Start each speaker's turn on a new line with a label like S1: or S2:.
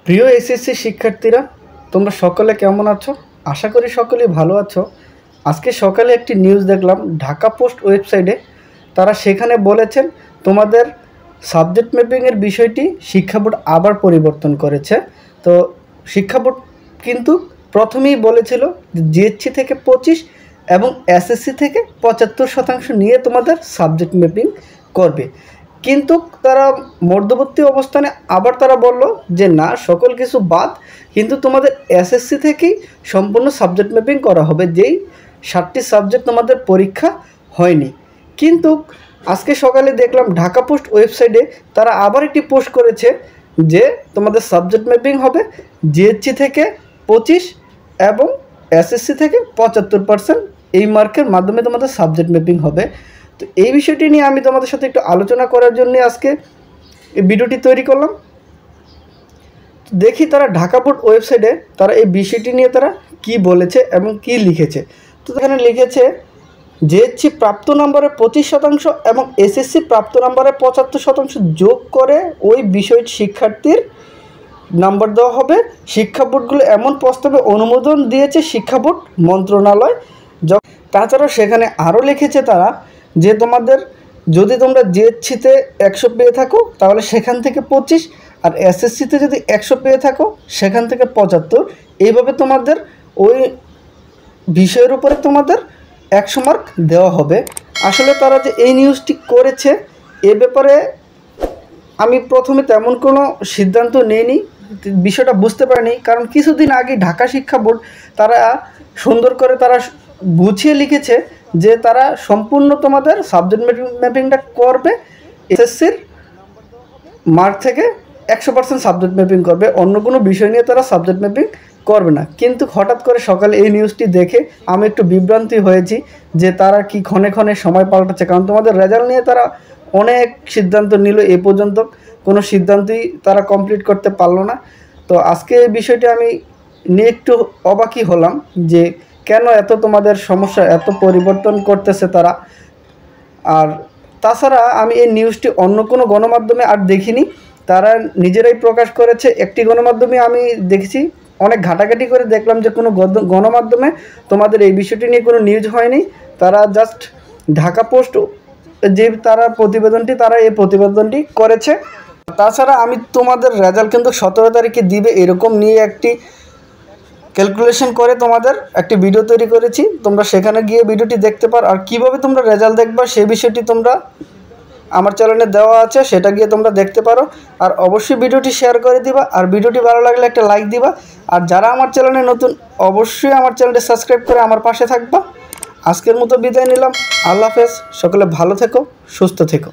S1: প্রিয় এসএসসি শিক্ষার্থীরা, তোমরা সকলে কেমন আছো? আশা করি সকলেই ভালো আছো। আজকে সকালে একটি নিউজ দেখলাম ঢাকা পোস্ট ওয়েবসাইটে। তারা সেখানে বলেছেন তোমাদের সাবজেক্ট ম্যাপিংয়ের বিষয়টি শিক্ষা বোর্ড আবার পরিবর্তন করেছে। তো শিক্ষা বোর্ড কিন্তু প্রথমেই বলেছিল যে জিএসসি থেকে 25 এবং এসএসসি থেকে 75% নিয়ে তোমাদের সাবজেক্ট ম্যাপিং করবে। কিন্তু তারা মধ্যবর্তী অবস্থানে আবার তারা বলল যে না, সকল কিছু বাদ, কিন্তু তোমাদের এসএসসি থেকেই সম্পূর্ণ সাবজেক্ট ম্যাপিং করা হবে, যেই 7টি সাবজেক্ট তোমাদের পরীক্ষা হয়নি। কিন্তু আজকে সকালে দেখলাম ঢাকা পোস্ট ওয়েবসাইটে তারা আবার একটি পোস্ট করেছে যে তোমাদের সাবজেক্ট ম্যাপিং হবে জিএসসি থেকে 25 এবং এসএসসি থেকে 75%। এই মার্কের মাধ্যমে তোমাদের সাবজেক্ট ম্যাপিং হবে। তো এই বিষয়টি নিয়ে আমি তোমাদের সাথে একটু আলোচনা করার জন্য আজকে এই ভিডিওটি তৈরি করলাম। দেখি তারা ঢাকা বোর্ড ওয়েবসাইটে তারা এই বিষয়টি নিয়ে তারা কি বলেছে এবং কি লিখেছে। তো এখানে লিখেছে জিএসসি প্রাপ্ত নম্বরে 25% এবং এসএসসি প্রাপ্ত নম্বরে 75% যোগ করে ওই বিষয়টি শিক্ষার্থীর নাম্বার দেওয়া হবে। শিক্ষা বোর্ডগুলো এমন প্রস্তাবে অনুমোদন দিয়েছে শিক্ষা বোর্ড মন্ত্রণালয়। তাছাড়াও সেখানে আরও লিখেছে তারা যে তোমাদের যদি তোমরা জিএসসিতে 100 পেয়ে থাকো তাহলে সেখান থেকে 25, আর এসএসসিতে যদি 100 পেয়ে থাকো সেখান থেকে 75। এইভাবে তোমাদের ওই বিষয়ের উপরে তোমাদের 100 মার্ক দেওয়া হবে। আসলে তারা যে এই নিউজটি করেছে এ ব্যাপারে আমি প্রথমে তেমন কোনো সিদ্ধান্ত নেইনি, বিষয়টা বুঝতে পারিনি। কারণ কিছুদিন আগে ঢাকা শিক্ষা বোর্ড তারা সুন্দর করে তারা গুছিয়ে লিখেছে যে তারা সম্পূর্ণ তোমাদের সাবজেক্ট ম্যাপিংটা করবে, এসএসসির মার্ক থেকে 100% সাবজেক্ট ম্যাপিং করবে, অন্য কোনো বিষয় নিয়ে তারা সাবজেক্ট ম্যাপিং করবে না। কিন্তু হঠাৎ করে সকালে এই নিউজটি দেখে আমি একটু বিভ্রান্তি হয়েছি যে তারা কি ক্ষণে ক্ষণে সময় পাল্টাচ্ছে। কারণ তোমাদের রেজাল্ট নিয়ে তারা অনেক সিদ্ধান্ত নিল, এ পর্যন্ত কোনো সিদ্ধান্তই তারা কমপ্লিট করতে পারলো না। তো আজকে এই বিষয়টি আমি নিয়ে একটু অবাকই হলাম যে কেন এত তোমাদের সমস্যা, এত পরিবর্তন করতেছে তারা। আর তাছাড়া আমি এই নিউজটি অন্য কোনো গণমাধ্যমে আর দেখিনি, তারা নিজেরাই প্রকাশ করেছে। একটি গণমাধ্যমে আমি দেখেছি, অনেক ঘাটাঘাটি করে দেখলাম যে কোনো গণমাধ্যমে তোমাদের এই বিষয়টি নিয়ে কোনো নিউজ হয়নি। তারা জাস্ট ঢাকা পোস্ট যে তারা প্রতিবেদনটি তারা এই প্রতিবেদনটি করেছে। তাছাড়া আমি তোমাদের রেজাল্ট কিন্তু 17 তারিখে দিবে এরকম নিয়ে একটি ক্যালকুলেশন করে তোমাদের একটি ভিডিও তৈরি করেছি, তোমরা সেখানে গিয়ে ভিডিওটি দেখতে পারো। আর কীভাবে তোমরা রেজাল্ট দেখবা সে বিষয়টি তোমরা আমার চ্যানেলে দেওয়া আছে, সেটা গিয়ে তোমরা দেখতে পারো। আর অবশ্যই ভিডিওটি শেয়ার করে দিবা, আর ভিডিওটি ভালো লাগলে একটা লাইক দিবা। আর যারা আমার চ্যানেলে নতুন অবশ্যই আমার চ্যানেলটি সাবস্ক্রাইব করে আমার পাশে থাকবা। আজকের মতো বিদায় নিলাম, আল্লাহ হাফেজ। সকলে ভালো থেকো, সুস্থ থেকো।